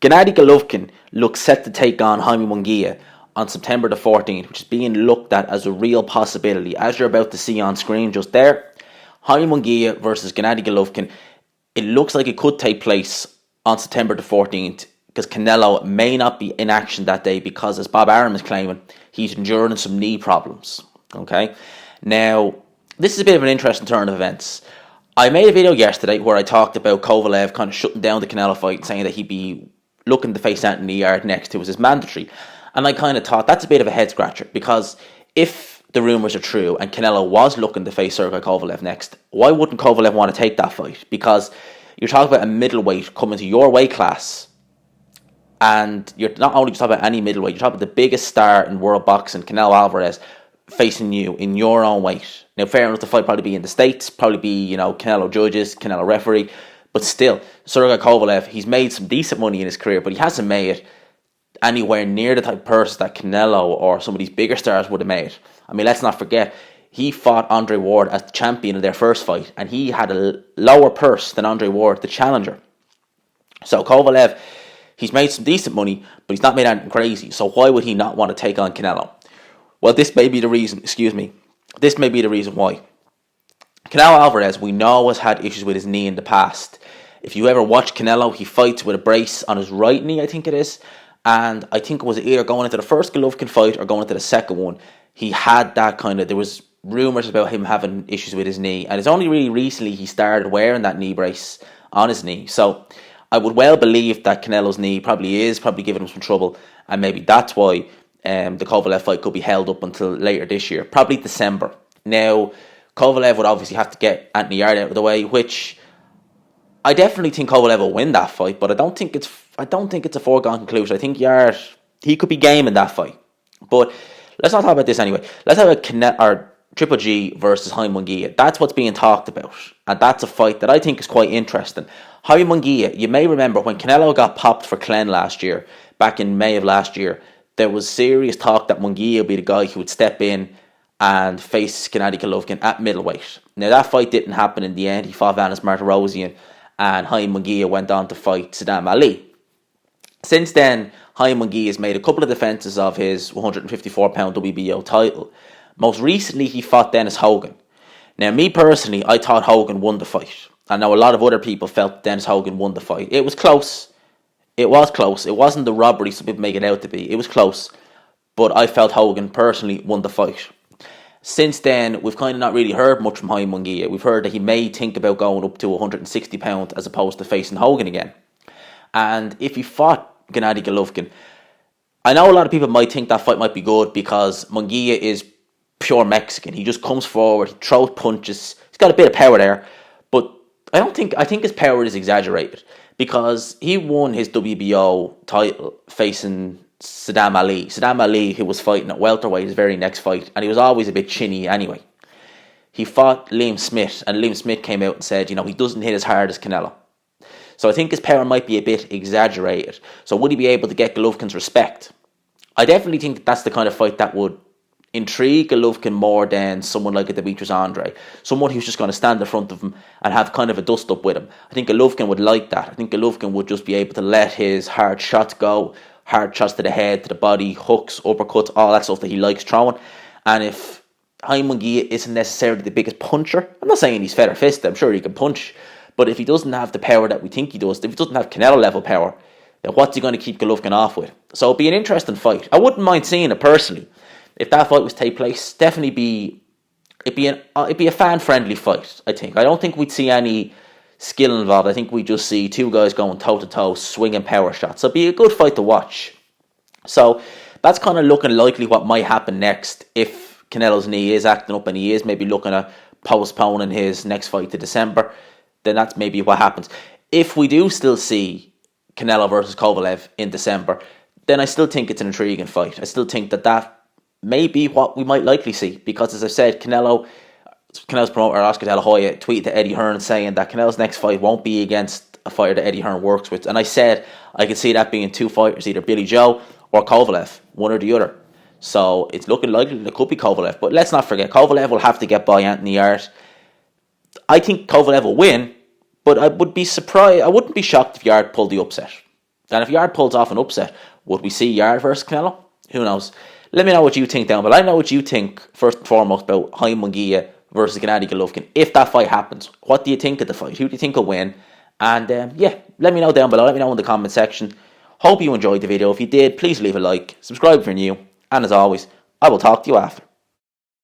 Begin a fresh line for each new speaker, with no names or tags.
Gennady Golovkin looks set to take on Jaime Munguia on September the 14th, which is being looked at as a real possibility. As you're about to see on screen just there, Jaime Munguia versus Gennady Golovkin. It looks like it could take place on September the 14th because Canelo may not be in action that day because, as Bob Arum is claiming, he's enduring some knee problems. Okay? Now, this is a bit of an interesting turn of events. I made a video yesterday where I talked about Kovalev kind of shutting down the Canelo fight, saying that he'd be looking to face Anthony Yarde next. It was his mandatory. And I kind of thought that's a bit of a head scratcher because if the rumours are true and Canelo was looking to face Sergey Kovalev next, why wouldn't Kovalev want to take that fight? Because you're talking about a middleweight coming to your weight class, and you're not only talking about any middleweight, you're talking about the biggest star in world boxing, Canelo Alvarez, facing you in your own weight. Now, fair enough, the fight probably be in the States, probably be, Canelo judges, Canelo referee, but still, Sergey Kovalev, he's made some decent money in his career, but he hasn't made anywhere near the type of person that Canelo or some of these bigger stars would have made. I mean, let's not forget, he fought Andre Ward as the champion in their first fight, and he had a lower purse than Andre Ward, the challenger. So Kovalev, he's made some decent money, but he's not made anything crazy. So why would he not want to take on Canelo? Well, this may be the reason, This may be the reason why. Canelo Alvarez, we know, has had issues with his knee in the past. If you ever watch Canelo, he fights with a brace on his right knee, I think it is. And I think it was either going into the first Golovkin fight or going into the second one. He had that there was rumours about him having issues with his knee. And it's only really recently he started wearing that knee brace on his knee. So I would well believe that Canelo's knee probably giving him some trouble. And maybe that's why the Kovalev fight could be held up until later this year. Probably December. Now, Kovalev would obviously have to get Anthony Yarde out of the way, which I definitely think Kovalev will win that fight, but I don't think it's a foregone conclusion. I think Yarde, he could be game in that fight. But let's not talk about this anyway. Let's talk about Triple G versus Jaime Munguia. That's what's being talked about, and that's a fight that I think is quite interesting. Jaime Munguia, you may remember when Canelo got popped for Clen last year, back in May of last year, there was serious talk that Munguia would be the guy who would step in and face Gennady Golovkin at middleweight. Now, that fight didn't happen in the end. He fought Vanis Martirosyan, and Jaime Munguia went on to fight Saddam Ali. Since then, Jaime Munguia has made a couple of defences of his 154-pound WBO title. Most recently, he fought Dennis Hogan. Now, me personally, I thought Hogan won the fight. I know a lot of other people felt Dennis Hogan won the fight. It was close. It was close. It wasn't the robbery some people make it out to be. It was close. But I felt Hogan personally won the fight. Since then, we've kind of not really heard much from Jaime Munguia. We've heard that he may think about going up to 160 pounds as opposed to facing Hogan again. And if he fought Gennady Golovkin, I know a lot of people might think that fight might be good because Munguia is pure Mexican. He just comes forward, he throws punches. He's got a bit of power there, but I think his power is exaggerated because he won his WBO title facing Saddam Ali. Saddam Ali, who was fighting at welterweight his very next fight, and he was always a bit chinny anyway. He fought Liam Smith, and Liam Smith came out and said, he doesn't hit as hard as Canelo. So I think his power might be a bit exaggerated. So would he be able to get Golovkin's respect? I definitely think that's the kind of fight that would intrigue Golovkin more than someone like a Demetrius Andre. Someone who's just going to stand in front of him and have kind of a dust-up with him. I think Golovkin would like that. I think Golovkin would just be able to let his hard shots go. Hard shots to the head, to the body, hooks, uppercuts, all that stuff that he likes throwing. And if Jaime Munguia isn't necessarily the biggest puncher, I'm not saying he's feather fisted, I'm sure he can punch, but if he doesn't have the power that we think he does, if he doesn't have Canelo level power, then what's he going to keep Golovkin off with? So it'd be an interesting fight. I wouldn't mind seeing it personally. If that fight was to take place, it'd be a fan-friendly fight, I think. I don't think we'd see any skill involved. I think we just see two guys going toe-to-toe, swinging power shots. So it'd be a good fight to watch. So that's kind of looking likely what might happen next if Canelo's knee is acting up and he is maybe looking at postponing his next fight to December. Then that's maybe what happens. If we do still see Canelo versus Kovalev in December, then I still think it's an intriguing fight. I still think that may be what we might likely see. Because as I said, Canelo's promoter, Oscar De La Hoya, tweeted to Eddie Hearn saying that Canelo's next fight won't be against a fighter that Eddie Hearn works with. And I said I could see that being two fighters, either Billy Joe or Kovalev, one or the other. So it's looking likely that it could be Kovalev. But let's not forget, Kovalev will have to get by Anthony Yarde. I think Kovalev will win, but I would be surprised. I wouldn't be shocked if Yarde pulled the upset. And if Yard pulls off an upset, would we see Yard versus Canelo? Who knows? Let me know what you think down below. Let me know what you think, first and foremost, about Jaime Munguia versus Gennady Golovkin. If that fight happens, what do you think of the fight? Who do you think will win? And yeah, let me know down below. Let me know in the comment section. Hope you enjoyed the video. If you did, please leave a like. Subscribe if you're new. And as always, I will talk to you after.